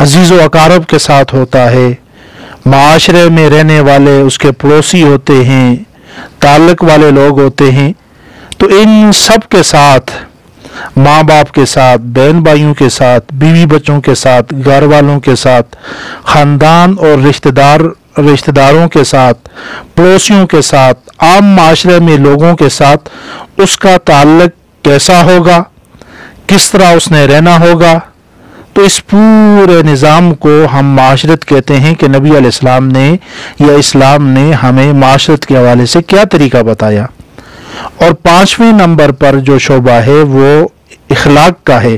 عزیز و اقارب کے ساتھ ہوتا ہے، معاشرے میں رہنے والے اس کے پڑوسی ہوتے ہیں، تعلق والے لوگ ہوتے ہیں، تو ان سب کے ساتھ، ماں باپ کے ساتھ، بہن بھائیوں کے ساتھ، بیوی بچوں کے ساتھ، گھر والوں کے ساتھ، خاندان اور رشتہ داروں کے ساتھ، پڑوسیوں کے ساتھ، عام معاشرے میں لوگوں کے ساتھ اس کا تعلق کیسا ہوگا، کس طرح اس نے رہنا ہوگا. تو اس پورے نظام کو ہم معاشرت کہتے ہیں کہ نبی علیہ السلام نے یا اسلام نے ہمیں معاشرت کے حوالے سے کیا طریقہ بتایا. اور 5ویں نمبر پر جو شعبہ ہے وہ اخلاق کا ہے،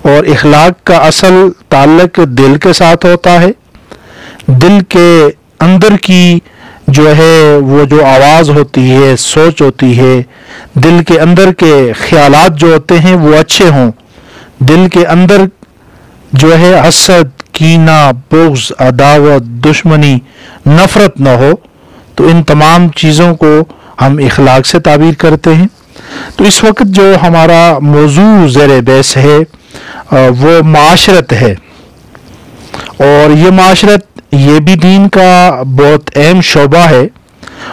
اور اخلاق کا اصل تعلق دل کے ساتھ ہوتا ہے. دل کے اندر کی جو ہے وہ جو آواز ہوتی ہے، سوچ ہوتی ہے، دل کے اندر کے خیالات جو ہوتے ہیں وہ اچھے ہوں، دل کے اندر جو ہے حسد، کینہ، بغض، عداوت، دشمنی، نفرت نہ ہو. تو ان تمام چیزوں کو ہم اخلاق سے تعبیر کرتے ہیں. تو اس وقت جو ہمارا موضوع زیر بحث ہے وہ معاشرت ہے، اور یہ معاشرت یہ بھی دین کا بہت اہم شعبہ ہے.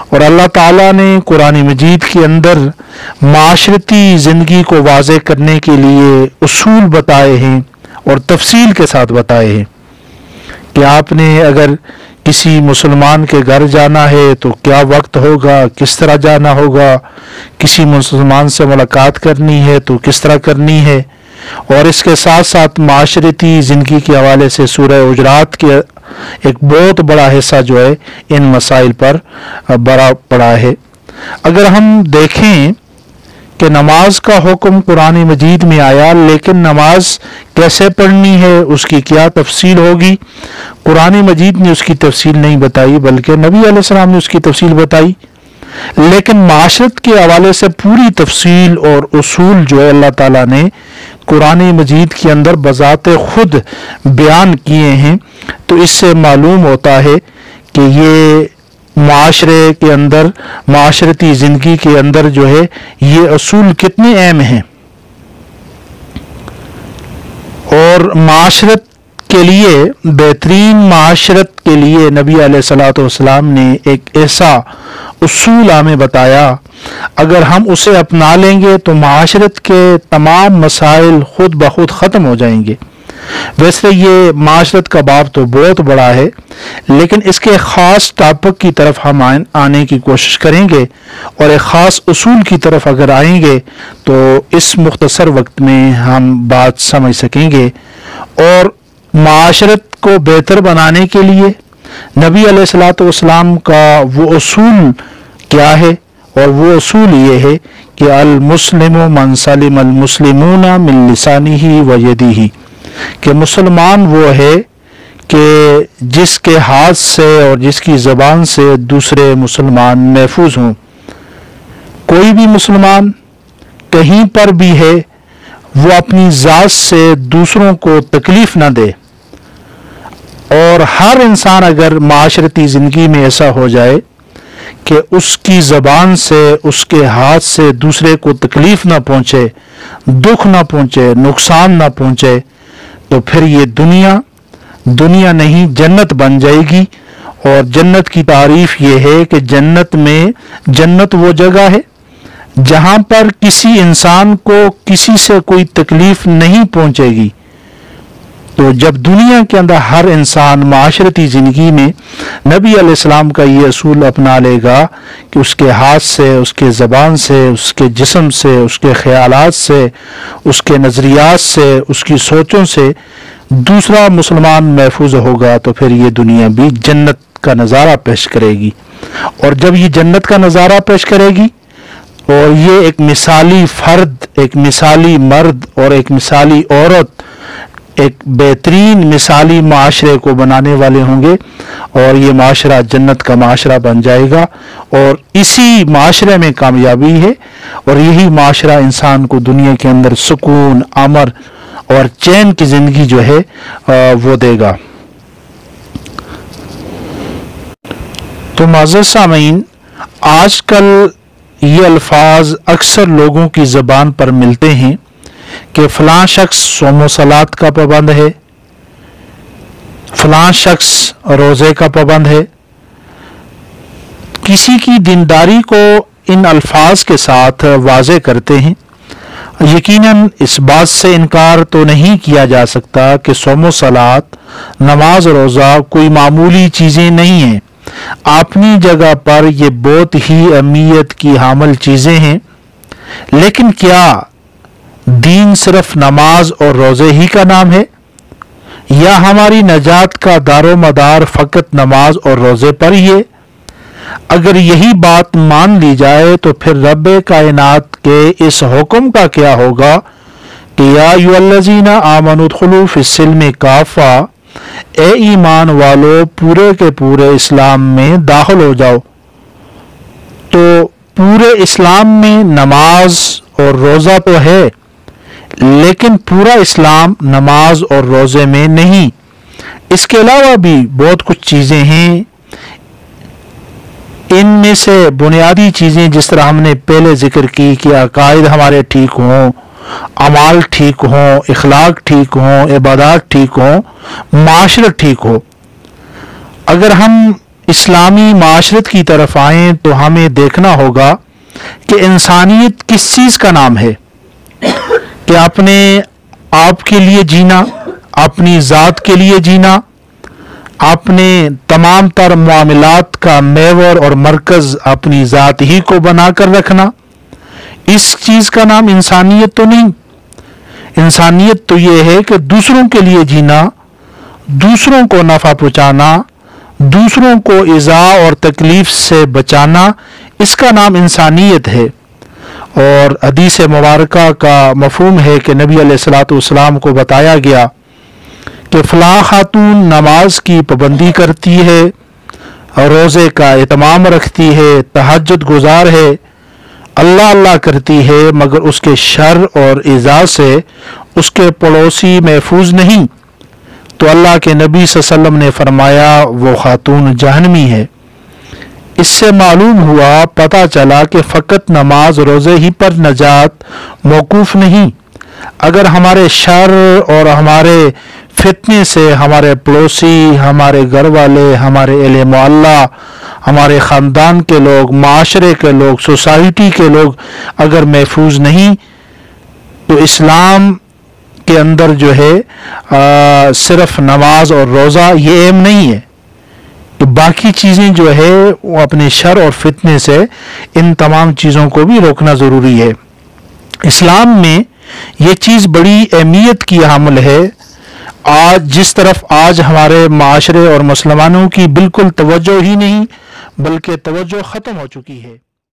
اور اللہ تعالیٰ نے قرآن مجید کے اندر معاشرتی زندگی کو واضح کرنے کے لیے اصول بتائے ہیں اور تفصیل کے ساتھ بتائے ہیں کہ آپ نے اگر کسی مسلمان کے گھر جانا ہے تو کیا وقت ہوگا، کس طرح جانا ہوگا، کسی مسلمان سے ملاقات کرنی ہے تو کس طرح کرنی ہے. اور اس کے ساتھ ساتھ معاشرتی زندگی کے حوالے سے سورہ حجرات کے ایک بہت بڑا حصہ جو ہے ان مسائل پر بڑا پڑا ہے. اگر ہم دیکھیں کہ نماز کا حکم قرآن مجید میں آیا، لیکن نماز کیسے پڑھنی ہے، اس کی کیا تفصیل ہوگی، قرآن مجید نے اس کی تفصیل نہیں بتائی بلکہ نبی علیہ السلام نے اس کی تفصیل بتائی. لیکن معاشرت کے حوالے سے پوری تفصیل اور اصول جو ہے اللہ تعالیٰ نے قرآن مجید کے اندر بذات خود بیان کیے ہیں. تو اس سے معلوم ہوتا ہے کہ یہ معاشرے کے اندر، معاشرتی زندگی کے اندر جو ہے یہ اصول کتنے اہم ہیں. اور معاشرت کے لیے، بہترین معاشرت کے لیے نبی علیہ الصلوۃ والسلام نے ایک ایسا اصول ہمیں بتایا، اگر ہم اسے اپنا لیں گے تو معاشرت کے تمام مسائل خود بخود ختم ہو جائیں گے. ویسے یہ معاشرت کا باب تو بہت بڑا ہے، لیکن اس کے خاص ٹاپک کی طرف ہم آنے کی کوشش کریں گے، اور ایک خاص اصول کی طرف اگر آئیں گے تو اس مختصر وقت میں ہم بات سمجھ سکیں گے. اور معاشرت کو بہتر بنانے کے لیے نبی علیہ الصلوۃ والسلام کا وہ اصول کیا ہے، اور وہ اصول یہ ہے کہ المسلم من سلم المسلمون من لسانہ و یدہ، کہ مسلمان وہ ہے کہ جس کے ہاتھ سے اور جس کی زبان سے دوسرے مسلمان محفوظ ہوں. کوئی بھی مسلمان کہیں پر بھی ہے وہ اپنی ذات سے دوسروں کو تکلیف نہ دے. اور ہر انسان اگر معاشرتی زندگی میں ایسا ہو جائے کہ اس کی زبان سے، اس کے ہاتھ سے دوسرے کو تکلیف نہ پہنچے، دکھ نہ پہنچے، نقصان نہ پہنچے، تو پھر یہ دنیا نہیں جنت بن جائے گی. اور جنت کی تعریف یہ ہے کہ جنت وہ جگہ ہے جہاں پر کسی انسان کو کسی سے کوئی تکلیف نہیں پہنچے گی. تو جب دنیا کے اندر ہر انسان معاشرتی زندگی میں نبی علیہ السلام کا یہ اصول اپنا لے گا کہ اس کے ہاتھ سے، اس کے زبان سے، اس کے جسم سے، اس کے خیالات سے، اس کے نظریات سے، اس کی سوچوں سے دوسرا مسلمان محفوظ ہوگا، تو پھر یہ دنیا بھی جنت کا نظارہ پیش کرے گی. اور جب یہ جنت کا نظارہ پیش کرے گی اور یہ ایک مثالی فرد، ایک مثالی مرد اور ایک مثالی عورت ایک بہترین مثالی معاشرے کو بنانے والے ہوں گے، اور یہ معاشرہ جنت کا معاشرہ بن جائے گا. اور اسی معاشرے میں کامیابی ہے، اور یہی معاشرہ انسان کو دنیا کے اندر سکون، امن اور چین کی زندگی جو ہے وہ دے گا. تو معزز سامعین، آج کل یہ الفاظ اکثر لوگوں کی زبان پر ملتے ہیں کہ فلاں شخص صوم و صلات کا پابند ہے، فلاں شخص روزے کا پابند ہے۔ کسی کی دینداری کو ان الفاظ کے ساتھ واضح کرتے ہیں۔ یقیناً اس بات سے انکار تو نہیں کیا جا سکتا کہ صوم و صلات، نماز روزہ کوئی معمولی چیزیں نہیں ہیں۔ اپنی جگہ پر یہ بہت ہی اہمیت کی حامل چیزیں ہیں، لیکن کیا دین صرف نماز اور روزے ہی کا نام ہے، یا ہماری نجات کا دار و مدار فقط نماز اور روزے پر ہی ہے؟ اگر یہی بات مان لی جائے تو پھر رب کائنات کے اس حکم کا کیا ہوگا کہ یا ایھا الذین آمنوا ادخلوا فی السلم کافہ، اے ایمان والو پورے کے پورے اسلام میں داخل ہو جاؤ۔ تو پورے اسلام میں نماز اور روزہ تو ہے، لیکن پورا اسلام نماز اور روزے میں نہیں۔ اس کے علاوہ بھی بہت کچھ چیزیں ہیں۔ ان میں سے بنیادی چیزیں جس طرح ہم نے پہلے ذکر کی کہ عقائد ہمارے ٹھیک ہوں، اعمال ٹھیک ہوں، اخلاق ٹھیک ہوں، عبادات ٹھیک ہوں، معاشرت ٹھیک ہو۔ اگر ہم اسلامی معاشرت کی طرف آئیں تو ہمیں دیکھنا ہوگا کہ انسانیت کس چیز کا نام ہے، کہ اپنے آپ کے لیے جینا، اپنی ذات کے لیے جینا، اپنے تمام تر معاملات کا محور اور مرکز اپنی ذات ہی کو بنا کر رکھنا، اس چیز کا نام انسانیت تو نہیں۔ انسانیت تو یہ ہے کہ دوسروں کے لیے جینا، دوسروں کو نفع پہنچانا، دوسروں کو ایذا اور تکلیف سے بچانا، اس کا نام انسانیت ہے۔ اور حدیث مبارکہ کا مفہوم ہے کہ نبی علیہ الصلوۃ والسلام کو بتایا گیا کہ فلاں خاتون نماز کی پابندی کرتی ہے، روزے کا اہتمام رکھتی ہے، تہجد گزار ہے، اللہ اللہ کرتی ہے، مگر اس کے شر اور ایذا سے اس کے پڑوسی محفوظ نہیں۔ تو اللہ کے نبی صلی اللہ علیہ وسلم نے فرمایا وہ خاتون جہنمی ہے۔ اس سے معلوم ہوا، پتہ چلا کہ فقط نماز روزے ہی پر نجات موقوف نہیں۔ اگر ہمارے شر اور ہمارے فتنے سے ہمارے پڑوسی، ہمارے گھر والے، ہمارے اہل محلہ، ہمارے خاندان کے لوگ، معاشرے کے لوگ، سوسائٹی کے لوگ اگر محفوظ نہیں، تو اسلام کے اندر جو ہے صرف نماز اور روزہ یہ اہم نہیں ہے، کہ باقی چیزیں جو ہے وہ اپنے شر اور فتنے سے ان تمام چیزوں کو بھی روکنا ضروری ہے۔ اسلام میں یہ چیز بڑی اہمیت کی حامل ہے۔ آج جس طرف آج ہمارے معاشرے اور مسلمانوں کی بالکل توجہ ہی نہیں، بلکہ توجہ ختم ہو چکی ہے۔